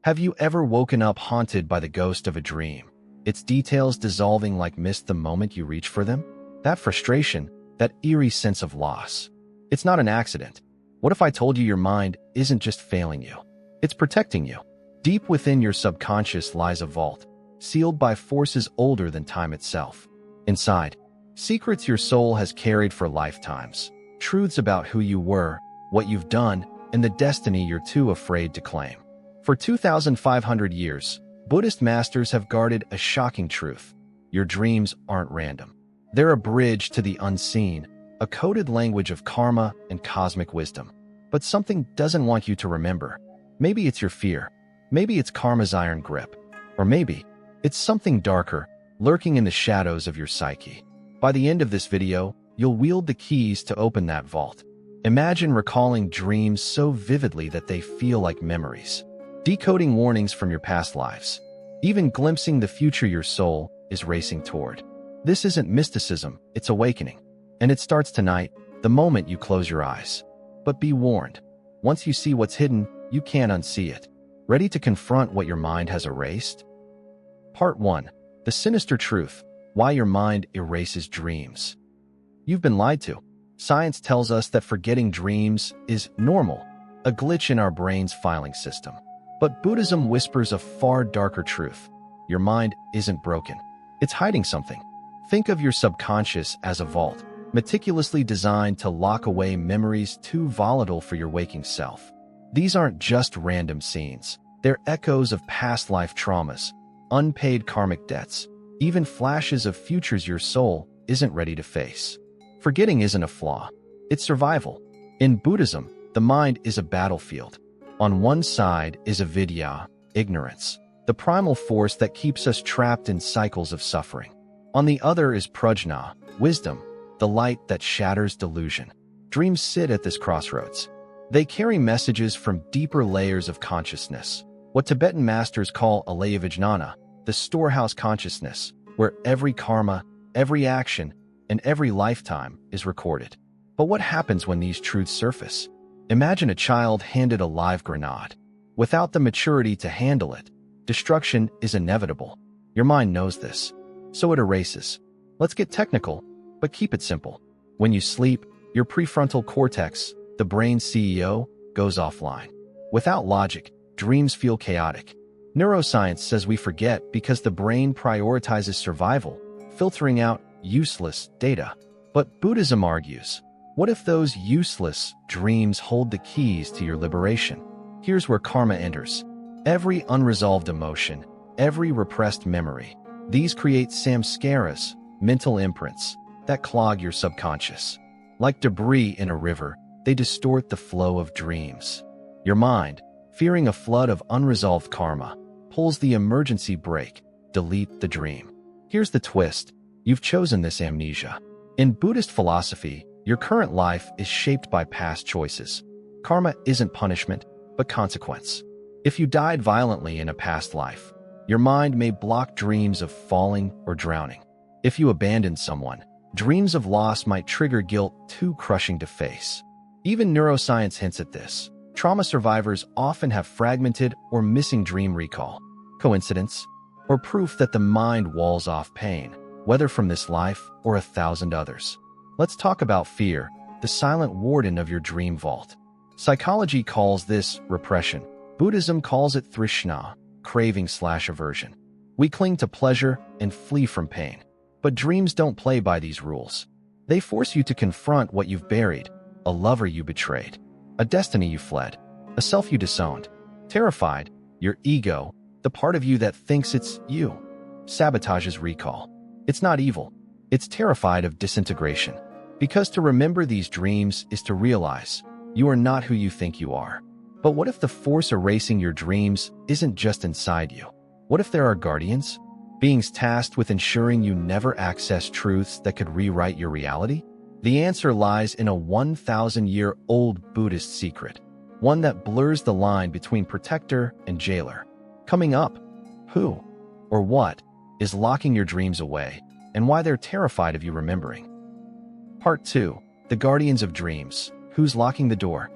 Have you ever woken up haunted by the ghost of a dream, its details dissolving like mist the moment you reach for them? That frustration, that eerie sense of loss. It's not an accident. What if I told you your mind isn't just failing you? It's protecting you. Deep within your subconscious lies a vault, sealed by forces older than time itself. Inside, secrets your soul has carried for lifetimes, truths about who you were, what you've done, and the destiny you're too afraid to claim. For 2,500 years, Buddhist masters have guarded a shocking truth. Your dreams aren't random. They're a bridge to the unseen, a coded language of karma and cosmic wisdom. But something doesn't want you to remember. Maybe it's your fear. Maybe it's karma's iron grip. Or maybe it's something darker, lurking in the shadows of your psyche. By the end of this video, you'll wield the keys to open that vault. Imagine recalling dreams so vividly that they feel like memories. Decoding warnings from your past lives, even glimpsing the future your soul is racing toward. This isn't mysticism, it's awakening. And it starts tonight, the moment you close your eyes. But be warned, once you see what's hidden, you can't unsee it. Ready to confront what your mind has erased? Part 1. The Sinister Truth, Why Your Mind Erases Dreams. You've been lied to. Science tells us that forgetting dreams is normal, a glitch in our brain's filing system. But Buddhism whispers a far darker truth. Your mind isn't broken. It's hiding something. Think of your subconscious as a vault, meticulously designed to lock away memories too volatile for your waking self. These aren't just random scenes. They're echoes of past life traumas, unpaid karmic debts, even flashes of futures your soul isn't ready to face. Forgetting isn't a flaw. It's survival. In Buddhism, the mind is a battlefield. On one side is avidya, ignorance, the primal force that keeps us trapped in cycles of suffering. On the other is prajna, wisdom, the light that shatters delusion. Dreams sit at this crossroads. They carry messages from deeper layers of consciousness, what Tibetan masters call alaya vijnana, the storehouse consciousness, where every karma, every action, and every lifetime is recorded. But what happens when these truths surface? Imagine a child handed a live grenade. Without the maturity to handle it, destruction is inevitable. Your mind knows this, so it erases. Let's get technical, but keep it simple. When you sleep, your prefrontal cortex, the brain's CEO, goes offline. Without logic, dreams feel chaotic. Neuroscience says we forget because the brain prioritizes survival, filtering out useless data. But Buddhism argues, what if those useless dreams hold the keys to your liberation? Here's where karma enters. Every unresolved emotion, every repressed memory, these create samskaras, mental imprints, that clog your subconscious. Like debris in a river, they distort the flow of dreams. Your mind, fearing a flood of unresolved karma, pulls the emergency brake, delete the dream. Here's the twist. You've chosen this amnesia. In Buddhist philosophy, your current life is shaped by past choices. Karma isn't punishment, but consequence. If you died violently in a past life, your mind may block dreams of falling or drowning. If you abandoned someone, dreams of loss might trigger guilt too crushing to face. Even neuroscience hints at this. Trauma survivors often have fragmented or missing dream recall. Coincidence? Or proof that the mind walls off pain, whether from this life or 1,000 others. Let's talk about fear, the silent warden of your dream vault. Psychology calls this repression. Buddhism calls it trishna, craving/aversion. We cling to pleasure and flee from pain. But dreams don't play by these rules. They force you to confront what you've buried, a lover you betrayed, a destiny you fled, a self you disowned. Terrified, your ego, the part of you that thinks it's you, sabotages recall. It's not evil. It's terrified of disintegration. Because to remember these dreams is to realize you are not who you think you are. But what if the force erasing your dreams isn't just inside you? What if there are guardians? Beings tasked with ensuring you never access truths that could rewrite your reality? The answer lies in a 1,000-year-old Buddhist secret, one that blurs the line between protector and jailer. Coming up, who or what is locking your dreams away, and why they're terrified of you remembering. Part 2. The Guardians of Dreams. Who's locking the door?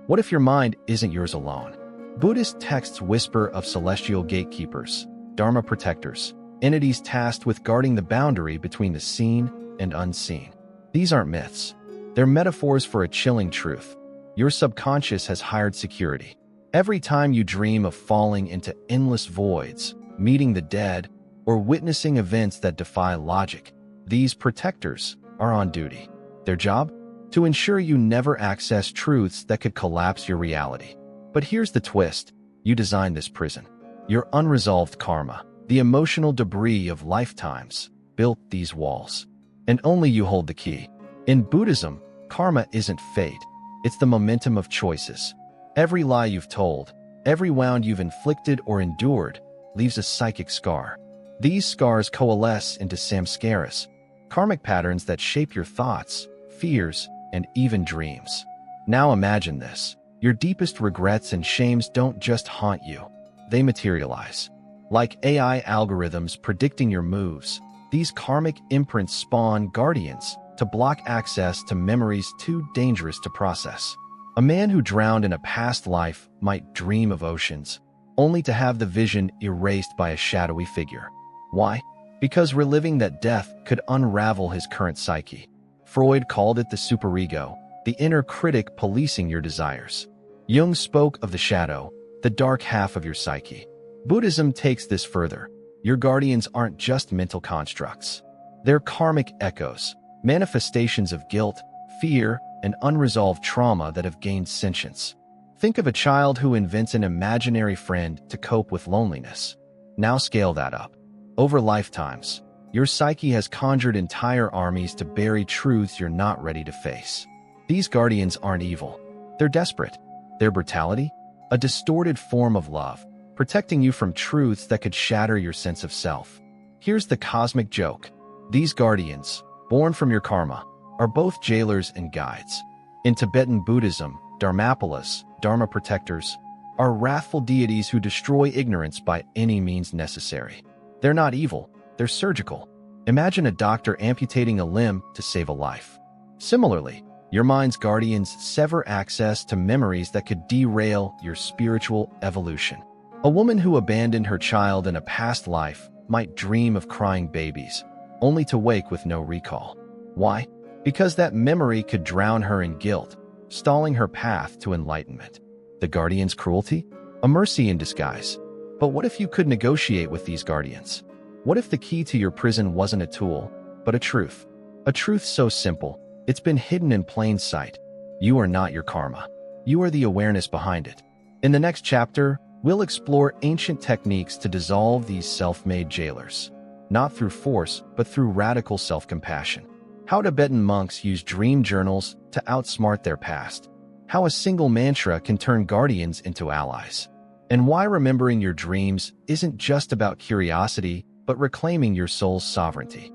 What if your mind isn't yours alone? Buddhist texts whisper of celestial gatekeepers, Dharma Protectors, entities tasked with guarding the boundary between the seen and unseen. These aren't myths. They're metaphors for a chilling truth. Your subconscious has hired security. Every time you dream of falling into endless voids, meeting the dead, or witnessing events that defy logic, these protectors are on duty. Their job? To ensure you never access truths that could collapse your reality. But here's the twist. You designed this prison. Your unresolved karma, the emotional debris of lifetimes, built these walls. And only you hold the key. In Buddhism, karma isn't fate. It's the momentum of choices. Every lie you've told, every wound you've inflicted or endured, leaves a psychic scar. These scars coalesce into samskaras, karmic patterns that shape your thoughts, fears, and even dreams. Now imagine this. Your deepest regrets and shames don't just haunt you. They materialize. Like AI algorithms predicting your moves, these karmic imprints spawn guardians to block access to memories too dangerous to process. A man who drowned in a past life might dream of oceans, only to have the vision erased by a shadowy figure. Why? Because reliving that death could unravel his current psyche. Freud called it the superego, the inner critic policing your desires. Jung spoke of the shadow, the dark half of your psyche. Buddhism takes this further. Your guardians aren't just mental constructs. They're karmic echoes, manifestations of guilt, fear, and unresolved trauma that have gained sentience. Think of a child who invents an imaginary friend to cope with loneliness. Now scale that up. Over lifetimes, your psyche has conjured entire armies to bury truths you're not ready to face. These guardians aren't evil. They're desperate. Their brutality? A distorted form of love, protecting you from truths that could shatter your sense of self. Here's the cosmic joke. These guardians, born from your karma, are both jailers and guides. In Tibetan Buddhism, Dharmapalas, Dharma Protectors, are wrathful deities who destroy ignorance by any means necessary. They're not evil, they're surgical. Imagine a doctor amputating a limb to save a life. Similarly, your mind's guardians sever access to memories that could derail your spiritual evolution. A woman who abandoned her child in a past life might dream of crying babies, only to wake with no recall. Why? Because that memory could drown her in guilt, stalling her path to enlightenment. The guardian's cruelty? A mercy in disguise. But what if you could negotiate with these guardians? What if the key to your prison wasn't a tool, but a truth? A truth so simple, it's been hidden in plain sight. You are not your karma. You are the awareness behind it. In the next chapter, we'll explore ancient techniques to dissolve these self-made jailers. Not through force, but through radical self-compassion. How Tibetan monks use dream journals to outsmart their past. How a single mantra can turn guardians into allies. And why remembering your dreams isn't just about curiosity, but reclaiming your soul's sovereignty.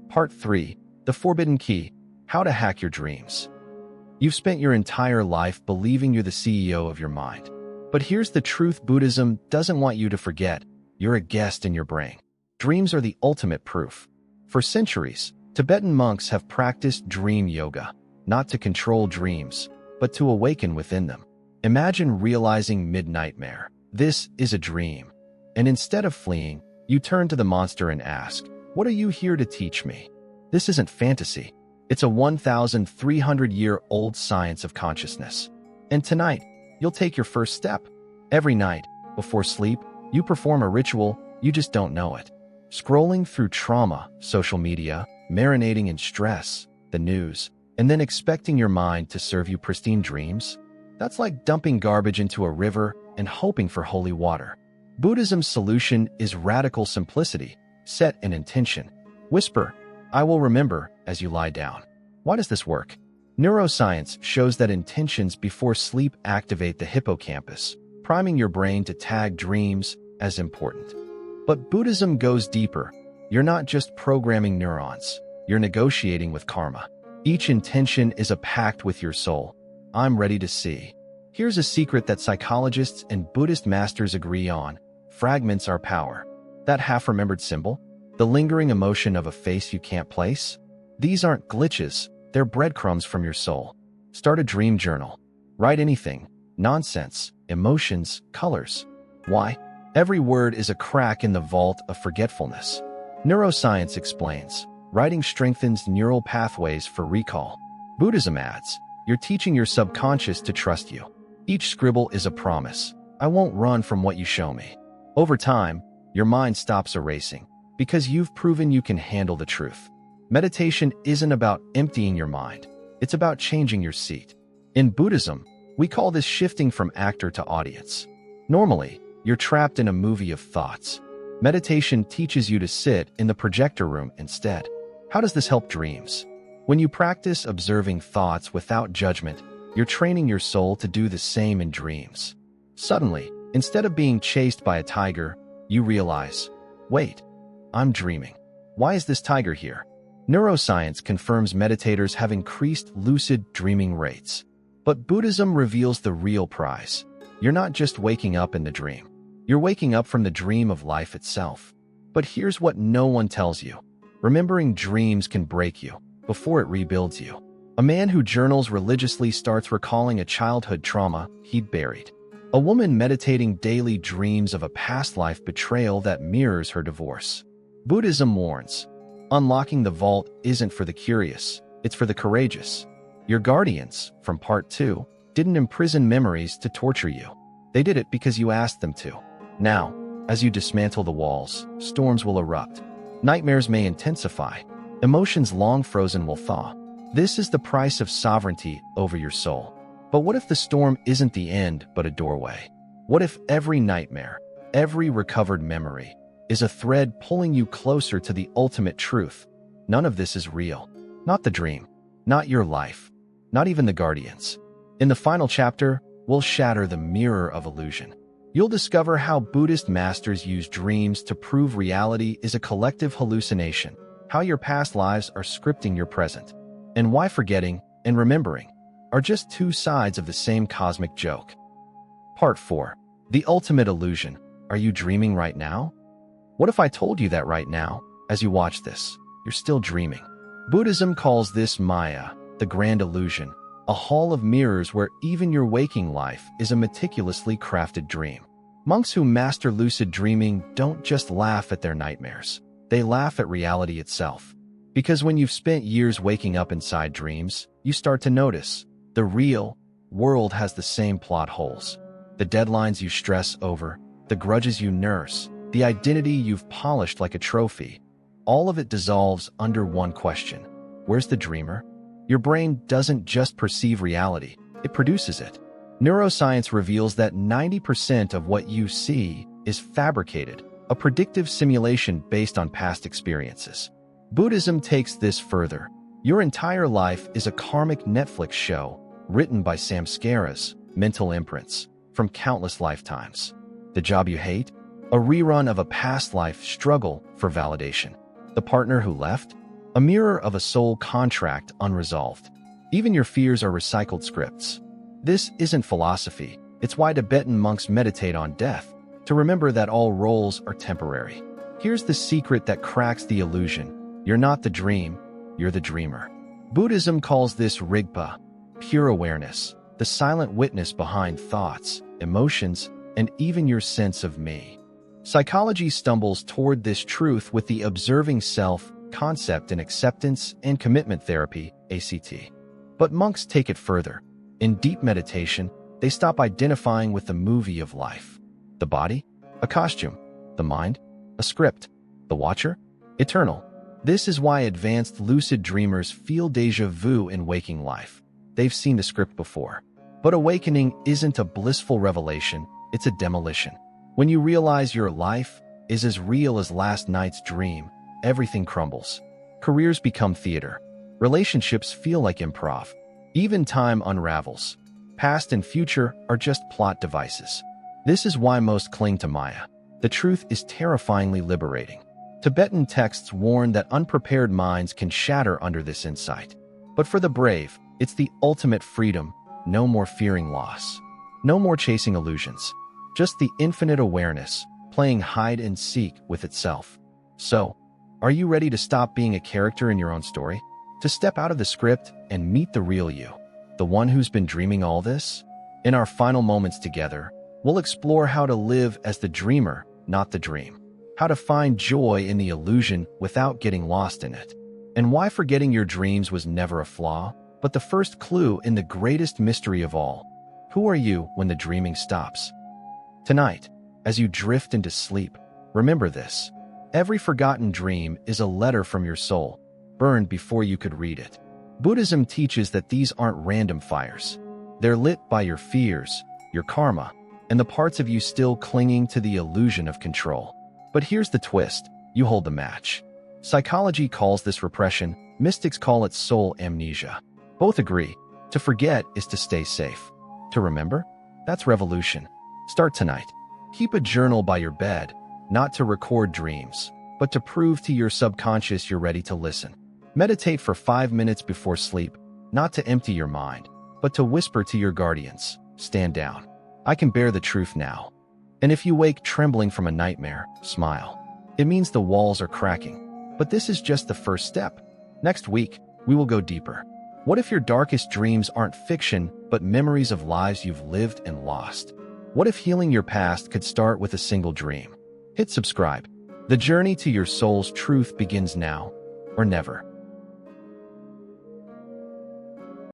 Part 3. The Forbidden Key. How to hack your dreams. You've spent your entire life believing you're the CEO of your mind. But here's the truth Buddhism doesn't want you to forget. You're a guest in your brain. Dreams are the ultimate proof. For centuries, Tibetan monks have practiced dream yoga, not to control dreams, but to awaken within them. Imagine realizing mid-nightmare. This is a dream. And instead of fleeing, you turn to the monster and ask, "What are you here to teach me?" This isn't fantasy. It's a 1,300-year-old science of consciousness. And tonight, you'll take your first step. Every night, before sleep, you perform a ritual, you just don't know it. Scrolling through trauma, social media, marinating in stress, the news, and then expecting your mind to serve you pristine dreams? That's like dumping garbage into a river and hoping for holy water. Buddhism's solution is radical simplicity. Set an intention. Whisper, "I will remember," as you lie down. Why does this work? Neuroscience shows that intentions before sleep activate the hippocampus, priming your brain to tag dreams as important. But Buddhism goes deeper. You're not just programming neurons, you're negotiating with karma. Each intention is a pact with your soul. I'm ready to see. Here's a secret that psychologists and Buddhist masters agree on. Fragments are power. That half-remembered symbol? The lingering emotion of a face you can't place? These aren't glitches, they're breadcrumbs from your soul. Start a dream journal. Write anything, nonsense, emotions, colors. Why? Every word is a crack in the vault of forgetfulness. Neuroscience explains, writing strengthens neural pathways for recall. Buddhism adds, you're teaching your subconscious to trust you. Each scribble is a promise. I won't run from what you show me. Over time, your mind stops erasing, because you've proven you can handle the truth. Meditation isn't about emptying your mind. It's about changing your seat. In Buddhism, we call this shifting from actor to audience. Normally, you're trapped in a movie of thoughts. Meditation teaches you to sit in the projector room instead. How does this help dreams? When you practice observing thoughts without judgment, you're training your soul to do the same in dreams. Suddenly, instead of being chased by a tiger, you realize, wait, I'm dreaming. Why is this tiger here? Neuroscience confirms meditators have increased lucid dreaming rates. But Buddhism reveals the real prize. You're not just waking up in the dream. You're waking up from the dream of life itself. But here's what no one tells you. Remembering dreams can break you before it rebuilds you. A man who journals religiously starts recalling a childhood trauma he'd buried. A woman meditating daily dreams of a past life betrayal that mirrors her divorce. Buddhism warns, unlocking the vault isn't for the curious, it's for the courageous. Your guardians, from Part 2, didn't imprison memories to torture you. They did it because you asked them to. Now, as you dismantle the walls, storms will erupt. Nightmares may intensify. Emotions long frozen will thaw. This is the price of sovereignty over your soul. But what if the storm isn't the end, but a doorway? What if every nightmare, every recovered memory, is a thread pulling you closer to the ultimate truth? None of this is real. Not the dream. Not your life. Not even the guardians. In the final chapter, we'll shatter the mirror of illusion. You'll discover how Buddhist masters use dreams to prove reality is a collective hallucination, how your past lives are scripting your present, and why forgetting and remembering are just two sides of the same cosmic joke. Part 4. The Ultimate Illusion. Are you dreaming right now? What if I told you that right now, as you watch this, you're still dreaming? Buddhism calls this Maya, the grand illusion, a hall of mirrors where even your waking life is a meticulously crafted dream. Monks who master lucid dreaming don't just laugh at their nightmares. They laugh at reality itself. Because when you've spent years waking up inside dreams, you start to notice the real world has the same plot holes. The deadlines you stress over, the grudges you nurse, the identity you've polished like a trophy. All of it dissolves under one question. Where's the dreamer? Your brain doesn't just perceive reality, it produces it. Neuroscience reveals that 90% of what you see is fabricated, a predictive simulation based on past experiences. Buddhism takes this further. Your entire life is a karmic Netflix show written by samskaras, mental imprints, from countless lifetimes. The job you hate? A rerun of a past life struggle for validation. The partner who left? A mirror of a soul contract unresolved. Even your fears are recycled scripts. This isn't philosophy. It's why Tibetan monks meditate on death, to remember that all roles are temporary. Here's the secret that cracks the illusion. You're not the dream, you're the dreamer. Buddhism calls this Rigpa, pure awareness, the silent witness behind thoughts, emotions, and even your sense of me. Psychology stumbles toward this truth with the observing self concept in acceptance and commitment therapy, ACT. But monks take it further. In deep meditation, they stop identifying with the movie of life. The body? A costume. The mind? A script. The watcher? Eternal. This is why advanced lucid dreamers feel déjà vu in waking life. They've seen the script before. But awakening isn't a blissful revelation, it's a demolition. When you realize your life is as real as last night's dream, everything crumbles. Careers become theater. Relationships feel like improv. Even time unravels. Past and future are just plot devices. This is why most cling to Maya. The truth is terrifyingly liberating. Tibetan texts warn that unprepared minds can shatter under this insight. But for the brave, it's the ultimate freedom. No more fearing loss. No more chasing illusions. Just the infinite awareness, playing hide and seek with itself. So, are you ready to stop being a character in your own story? To step out of the script and meet the real you? The one who's been dreaming all this? In our final moments together, We'll explore how to live as the dreamer, not the dream. How to find joy in the illusion without getting lost in it. And why forgetting your dreams was never a flaw, but the first clue in the greatest mystery of all. Who are you when the dreaming stops? Tonight, as you drift into sleep, remember this. Every forgotten dream is a letter from your soul, burned before you could read it. Buddhism teaches that these aren't random fires. They're lit by your fears, your karma, and the parts of you still clinging to the illusion of control. But here's the twist. You hold the match. Psychology calls this repression, mystics call it soul amnesia. Both agree, to forget is to stay safe. To remember? That's revolution. Start tonight. Keep a journal by your bed, not to record dreams, but to prove to your subconscious you're ready to listen. Meditate for 5 minutes before sleep, not to empty your mind, but to whisper to your guardians, stand down. I can bear the truth now. And if you wake trembling from a nightmare, smile. It means the walls are cracking. But this is just the first step. Next week, we will go deeper. What if your darkest dreams aren't fiction, but memories of lives you've lived and lost? What if healing your past could start with a single dream? Hit subscribe. The journey to your soul's truth begins now, or never.